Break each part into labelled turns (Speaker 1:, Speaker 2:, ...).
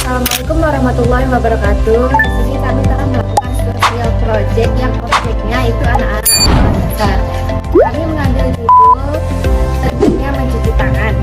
Speaker 1: Assalamualaikum warahmatullahi wabarakatuh. Di sini kami telah melakukan sosial project yang objeknya itu anak-anak sekolah dasar. Kami mengambil judul terjunnya mencuci tangan.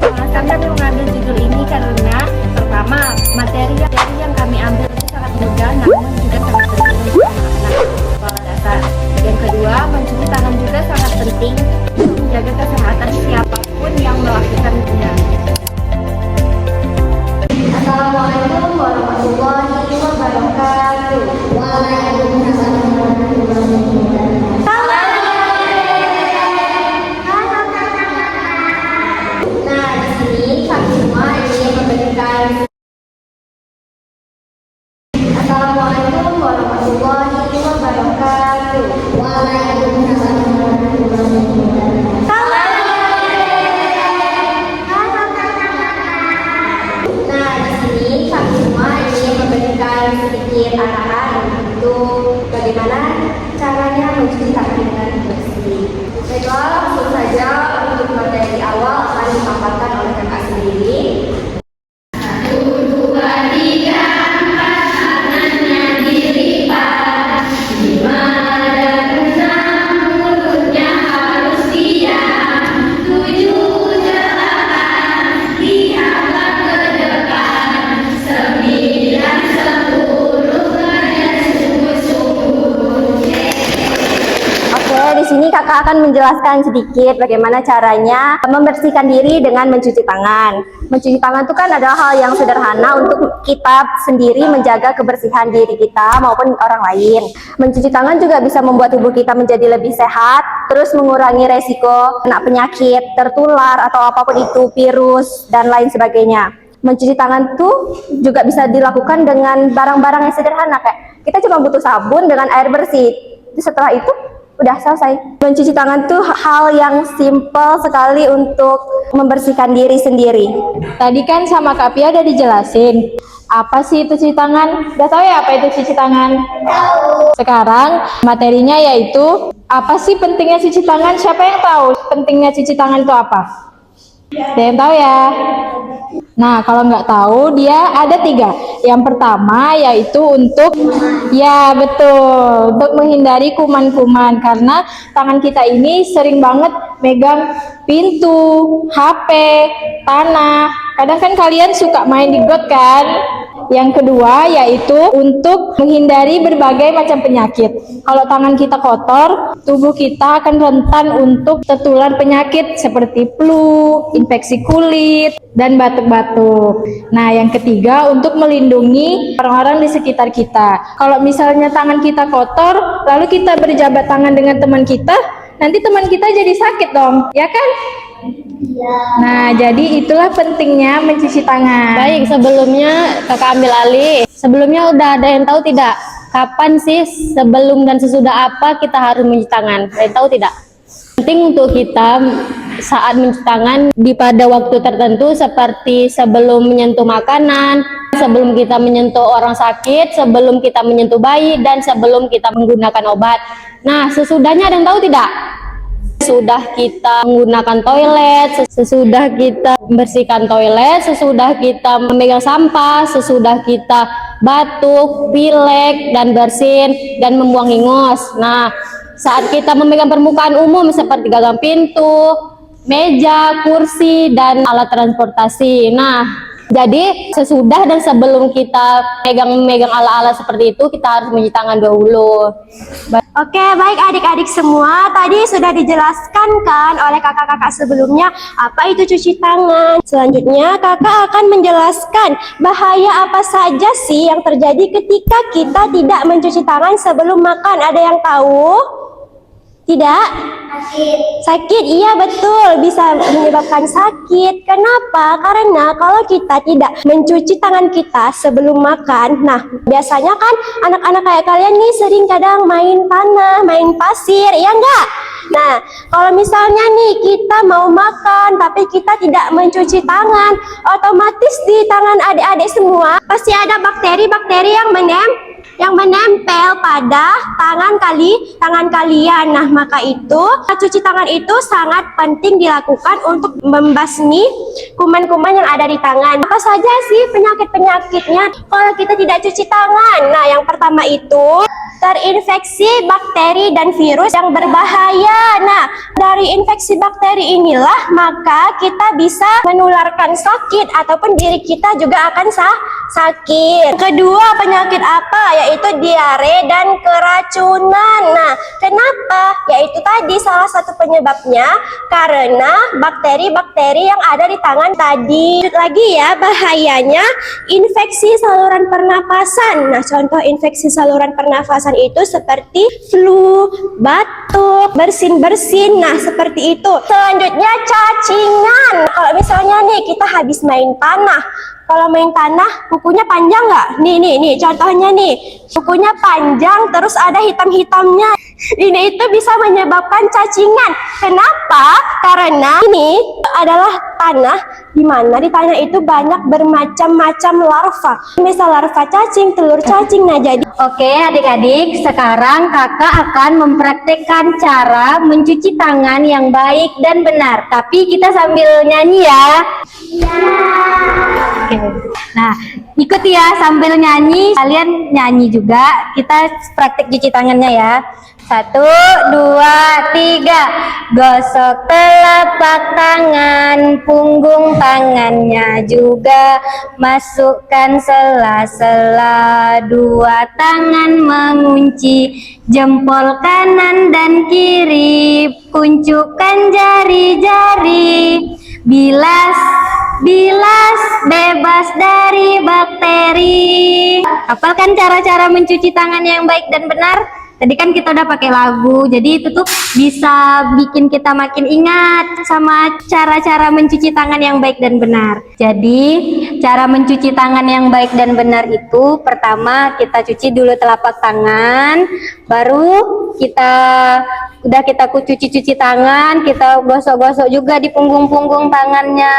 Speaker 1: Alasan kami mengambil judul ini karena pertama, materi yang kami ambil itu sangat mudah namun juga sangat penting untuk anak-anak sekolah dasar. Yang kedua, mencuci tangan juga sangat penting untuk menjaga kesehatan siapapun yang melakukannya. Assalamualaikum warahmatullahi wabarakatuh. Waalaikumsalam warahmatullahi wabarakatuh. Nah, di sini kami semua ingin memberikan Assalamualaikum warahmatullahi wabarakatuh. Waalaikumsalam warahmatullahi wabarakatuh. Sedikit arahan untuk bagaimana caranya mencuci tangan dengan bersih. Baiklah, langsung saja untuk materi awal akan dipaparkan oleh kakak sendiri. 1, 2, 3, 4, tangannya dilipat. 5 ada 6, mulutnya harus diam. 7, 8, lihatlah ke depan. 9, 10. Di sini kakak akan menjelaskan sedikit bagaimana caranya membersihkan diri dengan mencuci tangan. Mencuci tangan itu kan adalah hal yang sederhana untuk kita sendiri menjaga kebersihan diri kita maupun orang lain. Mencuci tangan juga bisa membuat tubuh kita menjadi lebih sehat, terus mengurangi resiko kena penyakit, tertular atau apapun itu, virus dan lain sebagainya. Mencuci tangan tuh juga bisa dilakukan dengan barang-barang yang sederhana, kayak kita cuma butuh sabun dengan air bersih. Setelah itu udah selesai. Mencuci tangan tuh hal yang simple sekali untuk membersihkan diri sendiri.
Speaker 2: Tadi kan sama Kak Pia udah dijelasin apa sih itu cuci tangan. Udah tahu ya apa itu cuci tangan? Tahu. Sekarang materinya yaitu apa sih pentingnya cuci tangan? Siapa yang tahu pentingnya cuci tangan itu apa? Ada yang tahu ya? Nah, kalau nggak tahu, dia ada 3. Yang pertama yaitu untuk, ya betul, untuk menghindari kuman-kuman. Karena tangan kita ini sering banget megang pintu, HP, tanah. Kadang kan kalian suka main di got kan? Yang kedua yaitu untuk menghindari berbagai macam penyakit. Kalau tangan kita kotor, tubuh kita akan rentan untuk tertular penyakit seperti flu, infeksi kulit, dan batuk-batuk. Nah, yang ketiga untuk melindungi orang-orang di sekitar kita. Kalau misalnya tangan kita kotor, lalu kita berjabat tangan dengan teman kita, nanti teman kita jadi sakit dong, ya kan? Nah, jadi itulah pentingnya mencuci tangan.
Speaker 3: Baik, sebelumnya kakak ambil alih. Sebelumnya udah ada yang tahu tidak? Kapan sih sebelum dan sesudah apa kita harus mencuci tangan? Ada yang tahu tidak? Penting untuk kita saat mencuci tangan pada waktu tertentu seperti sebelum menyentuh makanan, sebelum kita menyentuh orang sakit, sebelum kita menyentuh bayi, dan sebelum kita menggunakan obat. Nah, sesudahnya ada yang tahu tidak? Sudah kita menggunakan toilet, sesudah kita membersihkan toilet, sesudah kita memegang sampah, sesudah kita batuk, pilek, dan bersin, dan membuang ingos. Nah, saat kita memegang permukaan umum seperti gagang pintu, meja, kursi, dan alat transportasi. Nah, jadi sesudah dan sebelum kita megang alat-alat seperti itu, kita harus mencuci tangan dahulu.
Speaker 1: Oke, baik adik-adik semua, tadi sudah dijelaskan kan oleh kakak-kakak sebelumnya apa itu cuci tangan. Selanjutnya kakak akan menjelaskan bahaya apa saja sih yang terjadi ketika kita tidak mencuci tangan sebelum makan. Ada yang tahu? Tidak? Sakit, iya betul, bisa menyebabkan sakit. Kenapa? Karena kalau kita tidak mencuci tangan kita sebelum makan, nah biasanya kan anak-anak kayak kalian nih sering kadang main tanah, main pasir, ya enggak? Nah, kalau misalnya nih kita mau makan tapi kita tidak mencuci tangan, otomatis di tangan adik-adik semua pasti ada bakteri-bakteri yang menempel pada tangan kalian. Nah, maka itu cuci tangan itu sangat penting dilakukan untuk membasmi kuman-kuman yang ada di tangan. Apa saja sih penyakit-penyakitnya kalau kita tidak cuci tangan? Nah, yang pertama itu terinfeksi bakteri dan virus yang berbahaya. Nah, dari infeksi bakteri inilah maka kita bisa menularkan sakit ataupun diri kita juga akan sakit. Kedua, penyakit apa? Yaitu diare dan keracunan. Nah, kenapa? Yaitu tadi salah satu penyebabnya karena bakteri-bakteri yang ada di tangan tadi. Lanjut lagi ya, bahayanya infeksi saluran pernapasan. Nah, contoh infeksi saluran pernapasan itu seperti flu, batuk, bersin-bersin. Nah, seperti itu. Selanjutnya cacingan. Kalau misalnya nih kita habis main tanah, kalau main tanah, kukunya panjang nggak? Nih, contohnya nih, kukunya panjang, terus ada hitam-hitamnya. Ini itu bisa menyebabkan cacingan. Kenapa? Karena ini adalah tanah di mana di tanah itu banyak bermacam-macam larva. Misal larva cacing, telur cacing. Nah, jadi
Speaker 4: Oke adik-adik, sekarang kakak akan mempraktekkan cara mencuci tangan yang baik dan benar. Tapi kita sambil nyanyi ya. Oke. Nah, ikut ya sambil nyanyi. Kalian nyanyi juga. Kita praktek cuci tangannya ya. 1, 2, 3. Gosok telapak tangan, punggung tangannya juga. Masukkan sela-sela, 2 tangan mengunci. Jempol kanan dan kiri, kuncukan jari-jari. Bilas bebas dari bakteri. Hafalkan cara-cara mencuci tangan yang baik dan benar? Tadi kan kita udah pakai lagu, jadi itu tuh bisa bikin kita makin ingat sama cara-cara mencuci tangan yang baik dan benar. Jadi cara mencuci tangan yang baik dan benar itu pertama kita cuci dulu telapak tangan, baru kita cuci tangan, kita gosok-gosok juga di punggung-punggung tangannya,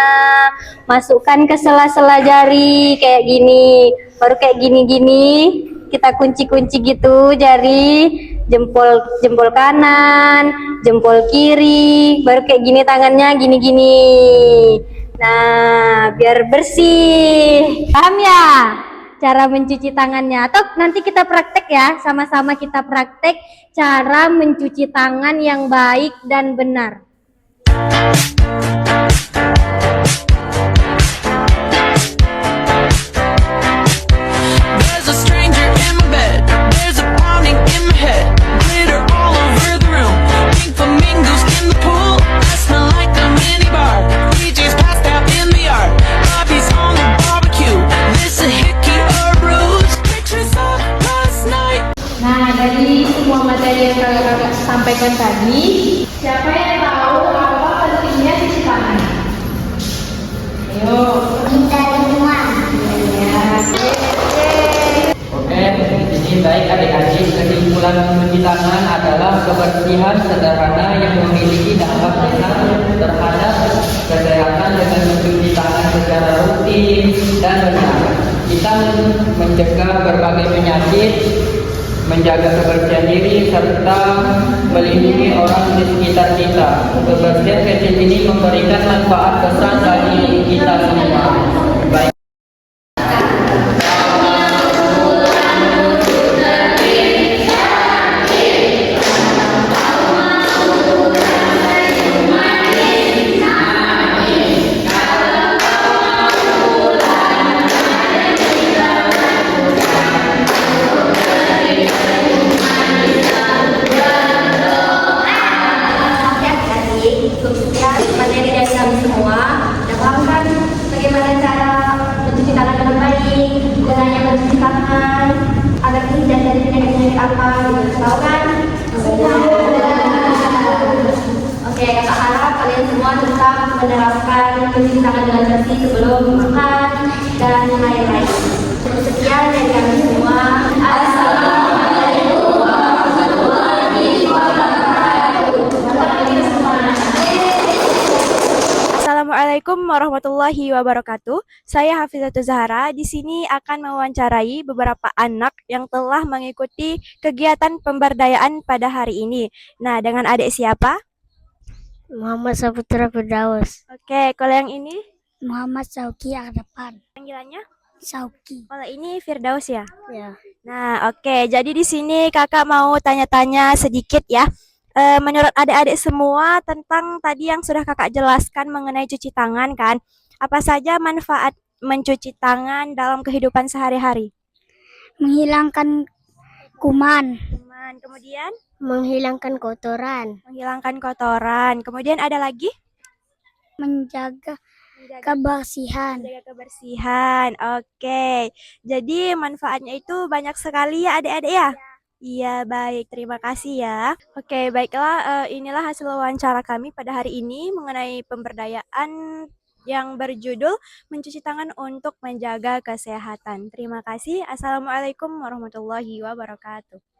Speaker 4: masukkan ke sela-sela jari kayak gini, baru kayak gini-gini. Kita kunci-kunci gitu jari, jempol kanan, jempol kiri, baru kayak gini tangannya gini-gini. Nah, biar bersih. Paham ya cara mencuci tangannya? Atau nanti kita praktek ya, sama-sama kita praktek cara mencuci tangan yang baik dan benar.
Speaker 2: Kakak sampaikan tadi, siapa yang tahu apa pentingnya cuci tangan? Ayo,
Speaker 5: Kita semua.
Speaker 6: Oke, jadi baik adik-adik, kesimpulan mencuci tangan adalah kebersihan sederhana yang memiliki dampak besar terhadap kesehatan dengan mencuci tangan secara rutin dan benar. Kita mencegah berbagai penyakit menjaga kebersihan diri, serta melindungi orang di sekitar kita. Kebersihan kecil ini memberikan manfaat besar bagi kita semua. Baik.
Speaker 1: Sekian materi dari kami semua. Sudah paham kan bagaimana cara mencuci tangan dengan baik, gunanya mencuci tangan agar terhindar dari penyakit-penyakit apa gitu. Tahu kan? Oke, kakak harap kalian semua tetap menerapkan mencuci tangan dengan bersih sebelum makan dan lain-lain. Sekian dari kami semua. Assalamualaikum warahmatullahi wabarakatuh.
Speaker 5: Assalamualaikum warahmatullahi wabarakatuh. Saya Hafizatul Zahra. Di sini akan mewawancarai beberapa anak yang telah mengikuti kegiatan pemberdayaan pada hari ini. Nah, dengan adik siapa?
Speaker 7: Muhammad Saputra Firdaus.
Speaker 5: Oke, kalau yang ini
Speaker 7: Muhammad Sauki Ardepan.
Speaker 5: panggilannya?
Speaker 7: Sauki.
Speaker 5: Kalau ini Firdaus ya?
Speaker 7: Ya.
Speaker 5: Nah, oke. Jadi di sini kakak mau tanya-tanya sedikit ya. Menurut adik-adik semua tentang tadi yang sudah kakak jelaskan mengenai cuci tangan kan, apa saja manfaat mencuci tangan dalam kehidupan sehari-hari?
Speaker 7: Menghilangkan kuman.
Speaker 5: Kemudian
Speaker 7: Menghilangkan kotoran.
Speaker 5: menghilangkan kotoran. Kemudian ada lagi?
Speaker 7: Menjaga kebersihan.
Speaker 5: Menjaga kebersihan. Oke. Jadi manfaatnya itu banyak sekali ya adik-adik ya? Iya, baik. Terima kasih ya. Oke, baiklah. Inilah hasil wawancara kami pada hari ini mengenai pemberdayaan yang berjudul mencuci tangan untuk menjaga kesehatan. Terima kasih. Assalamualaikum warahmatullahi wabarakatuh.